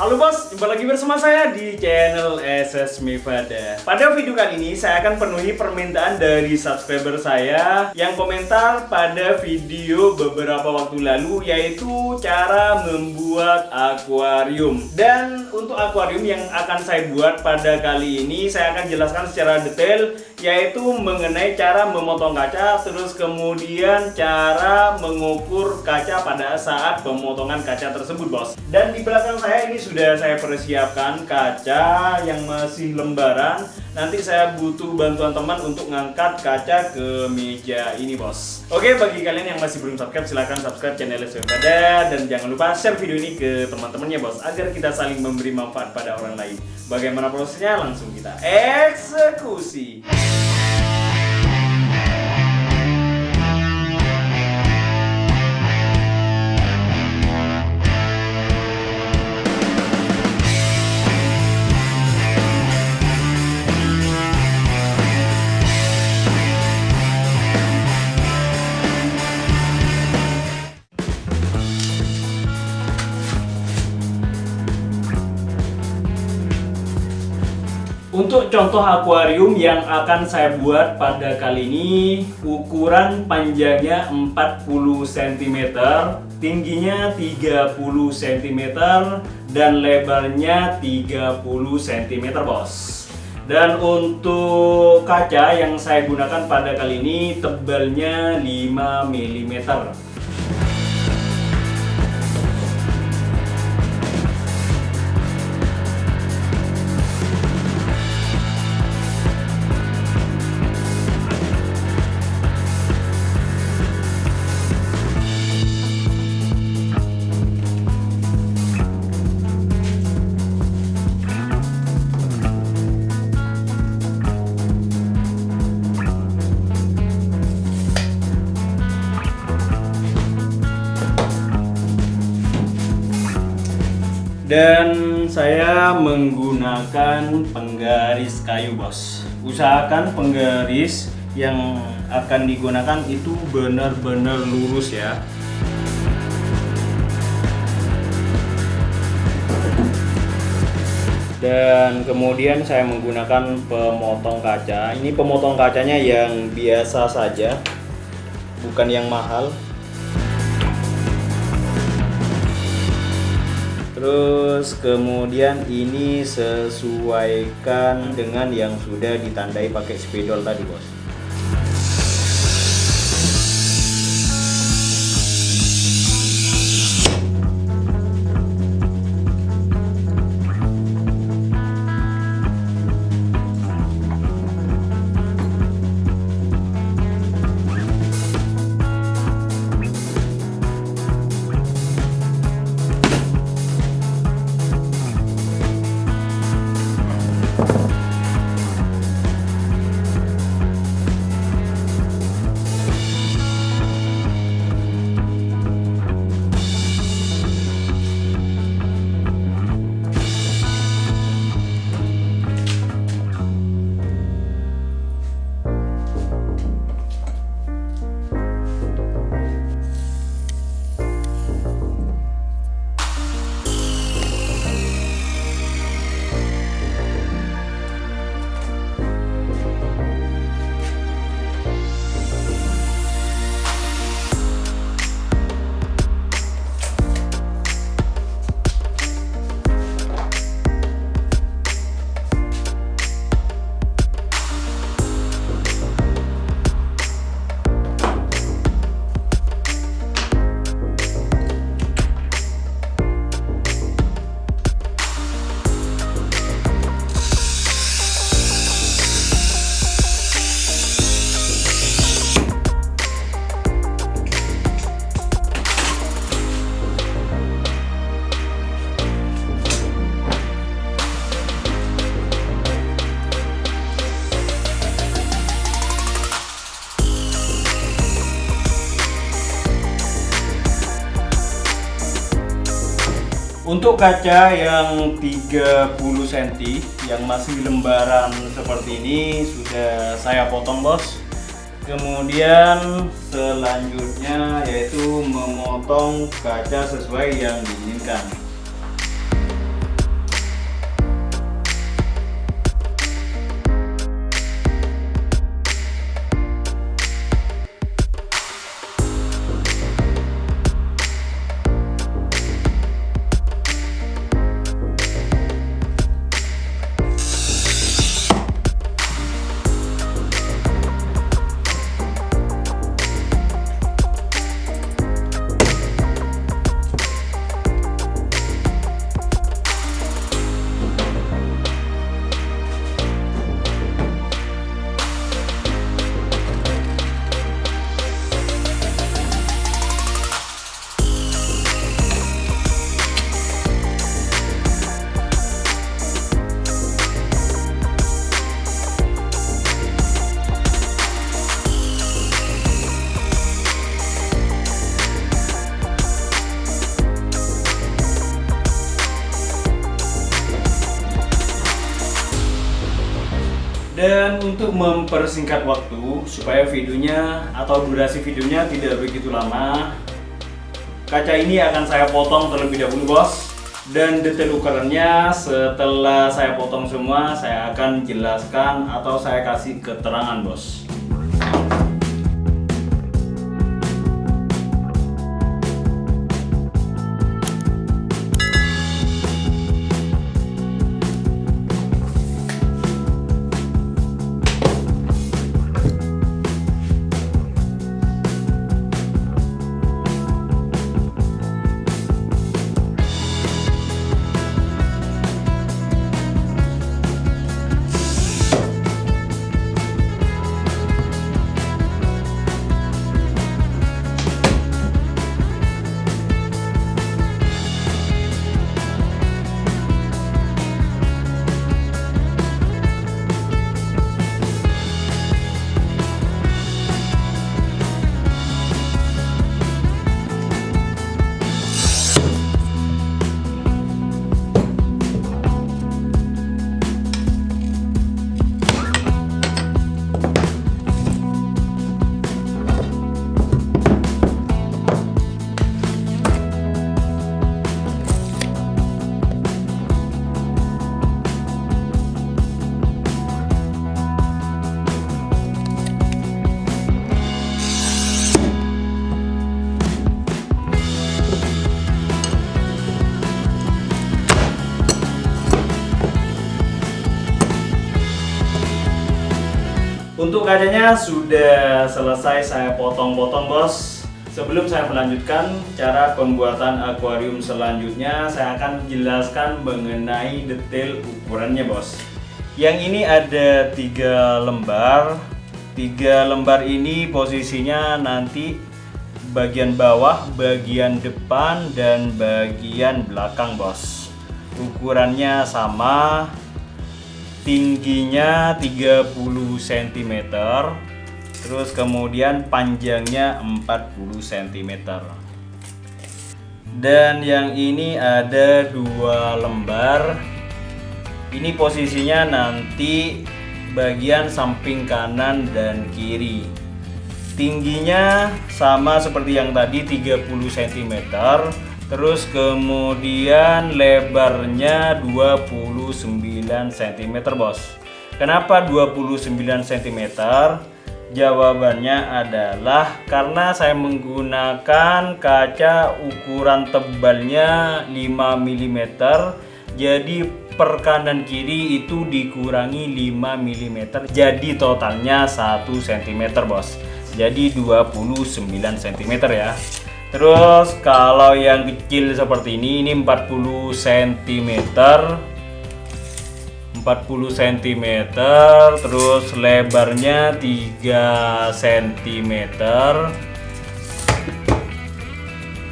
Halo bos, jumpa lagi bersama saya di channel SS Mifada. Pada video kali ini saya akan penuhi permintaan dari subscriber saya yang komentar pada video beberapa waktu lalu, yaitu cara membuat akuarium. Dan untuk akuarium yang akan saya buat pada kali ini, saya akan jelaskan secara detail, yaitu mengenai cara memotong kaca, terus kemudian cara mengukur kaca pada saat pemotongan kaca tersebut bos. Dan di belakang saya ini sudah saya persiapkan kaca yang masih lembaran. Nanti saya butuh bantuan teman untuk ngangkat kaca ke meja ini bos. Oke, bagi kalian yang masih belum subscribe, silahkan subscribe channel SS Mifada. Dan jangan lupa share video ini ke teman-temannya bos, agar kita saling memberi manfaat pada orang lain. Bagaimana prosesnya? Langsung kita eksekusi. Untuk contoh akuarium yang akan saya buat pada kali ini, ukuran panjangnya 40 cm, tingginya 30 cm, dan lebarnya 30 cm bos. Dan untuk kaca yang saya gunakan pada kali ini tebalnya 5 mm. Dan saya menggunakan penggaris kayu bos. Usahakan penggaris yang akan digunakan itu benar-benar lurus ya. Dan kemudian saya menggunakan pemotong kaca. Ini pemotong kacanya yang biasa saja, bukan yang mahal. Terus kemudian ini sesuaikan dengan yang sudah ditandai pakai spidol tadi bos. Untuk kaca yang 30 cm yang masih lembaran seperti ini sudah saya potong bos. Kemudian selanjutnya yaitu memotong kaca sesuai yang diinginkan. Dan untuk mempersingkat waktu supaya videonya atau durasi videonya tidak begitu lama, kaca ini akan saya potong terlebih dahulu bos. Dan detail ukurannya setelah saya potong semua, saya akan jelaskan atau saya kasih keterangan bos. Untuk kacanya sudah selesai saya potong-potong bos. Sebelum saya melanjutkan cara pembuatan akuarium selanjutnya, saya akan jelaskan mengenai detail ukurannya bos. Yang ini ada 3 lembar. 3 lembar ini posisinya nanti bagian bawah, bagian depan, dan bagian belakang bos. Ukurannya sama. Tingginya 30 cm, terus kemudian panjangnya 40 cm. Dan yang ini ada 2 lembar. Ini posisinya nanti bagian samping kanan dan kiri. Tingginya sama seperti yang tadi 30 cm. Terus kemudian lebarnya 29 cm bos. Kenapa 29 cm? Jawabannya adalah karena saya menggunakan kaca ukuran tebalnya 5 mm. Jadi per kanan kiri itu dikurangi 5 mm. Jadi totalnya 1 cm bos. Jadi 29 cm ya. Terus kalau yang kecil seperti ini 40 cm. 40 cm, terus lebarnya 3 cm.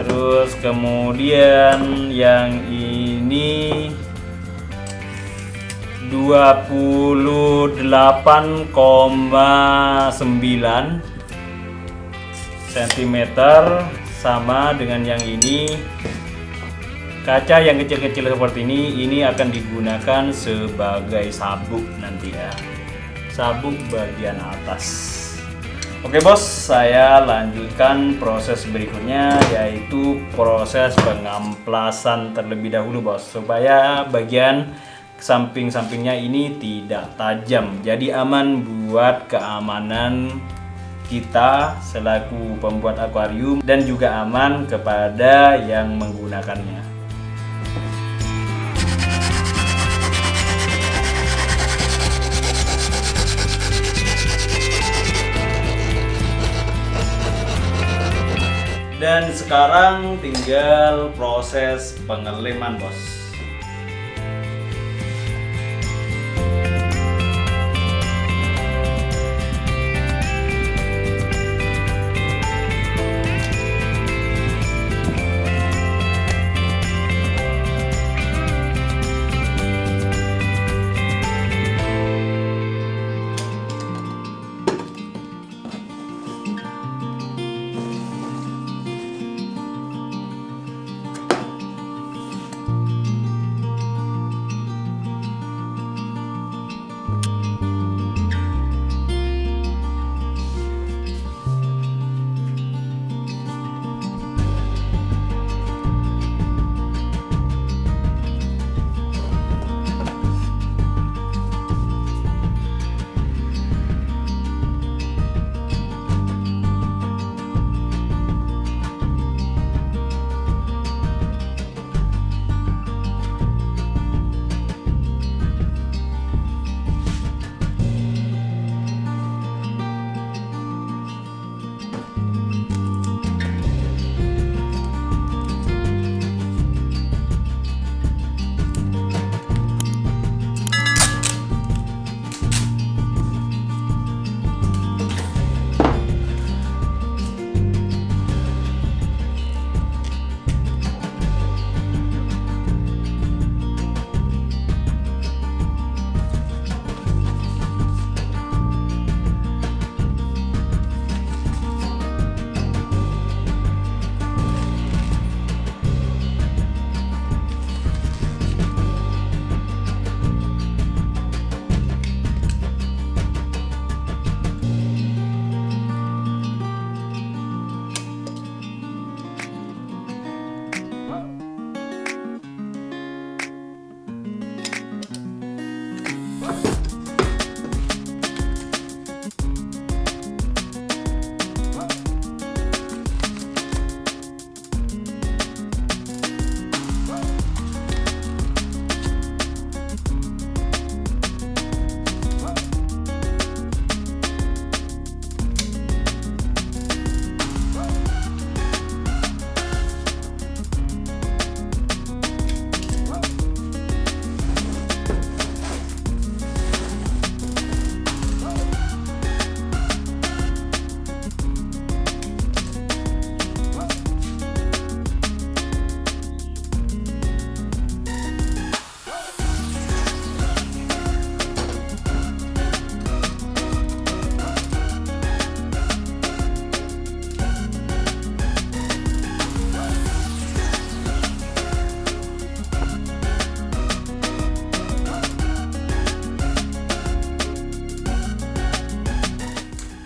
Terus kemudian yang ini 28,9 cm, sama dengan yang ini. Kaca yang kecil-kecil seperti ini akan digunakan sebagai sabuk nanti ya, sabuk bagian atas. Oke bos, saya lanjutkan proses berikutnya, yaitu proses pengamplasan terlebih dahulu bos, supaya bagian samping-sampingnya ini tidak tajam, jadi aman buat keamanan kita selaku pembuat akuarium dan juga aman kepada yang menggunakannya. Dan sekarang tinggal proses pengeleman bos.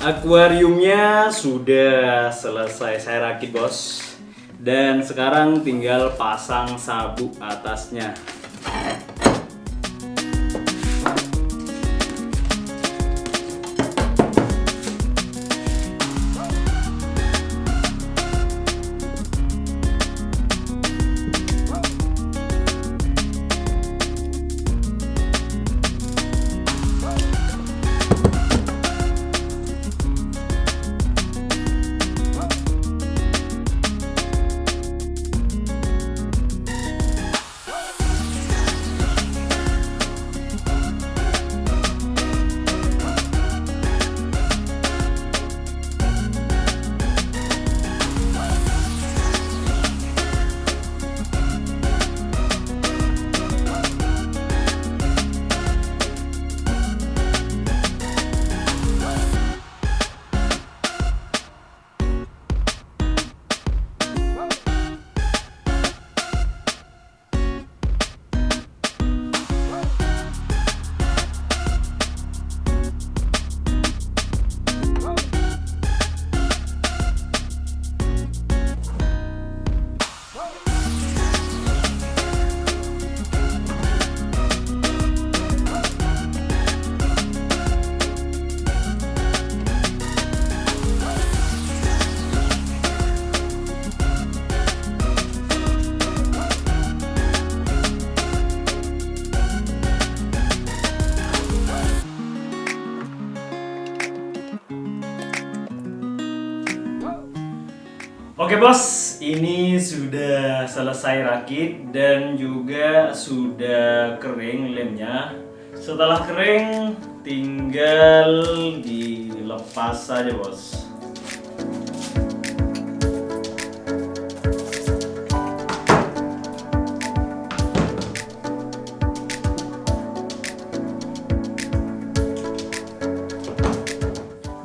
Akuariumnya sudah selesai saya rakit bos. Dan sekarang tinggal pasang sabuk atasnya. Oke bos, ini sudah selesai rakit dan juga sudah kering lemnya. Setelah kering, tinggal dilepas saja bos.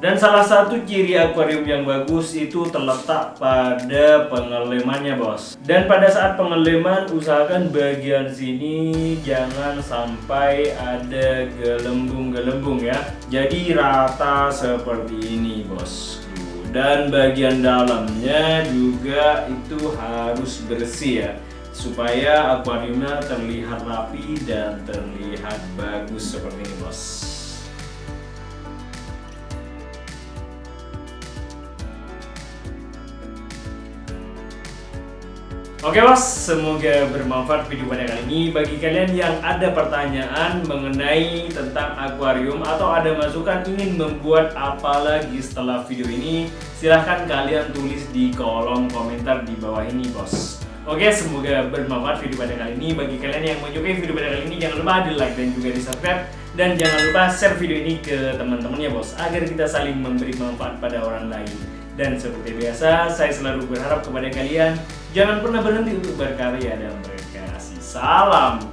Dan salah satu ciri akuarium yang bagus itu terletak pada pengelemannya bos. Dan pada saat pengeleman usahakan bagian sini jangan sampai ada gelembung-gelembung ya. Jadi rata seperti ini bos. Dan bagian dalamnya juga itu harus bersih ya, supaya akuariumnya terlihat rapi dan terlihat bagus seperti ini bos. Oke bos, semoga bermanfaat video pada kali ini. Bagi kalian yang ada pertanyaan mengenai tentang akuarium atau ada masukan ingin membuat apa lagi setelah video ini, silahkan kalian tulis di kolom komentar di bawah ini bos. Oke, semoga bermanfaat video pada kali ini. Bagi kalian yang menyukai video pada kali ini, jangan lupa di like dan juga di subscribe. Dan jangan lupa share video ini ke teman-temannya bos, agar kita saling memberi manfaat pada orang lain. Dan seperti biasa, saya selalu berharap kepada kalian jangan pernah berhenti untuk berkarya dan berkreasi. Salam.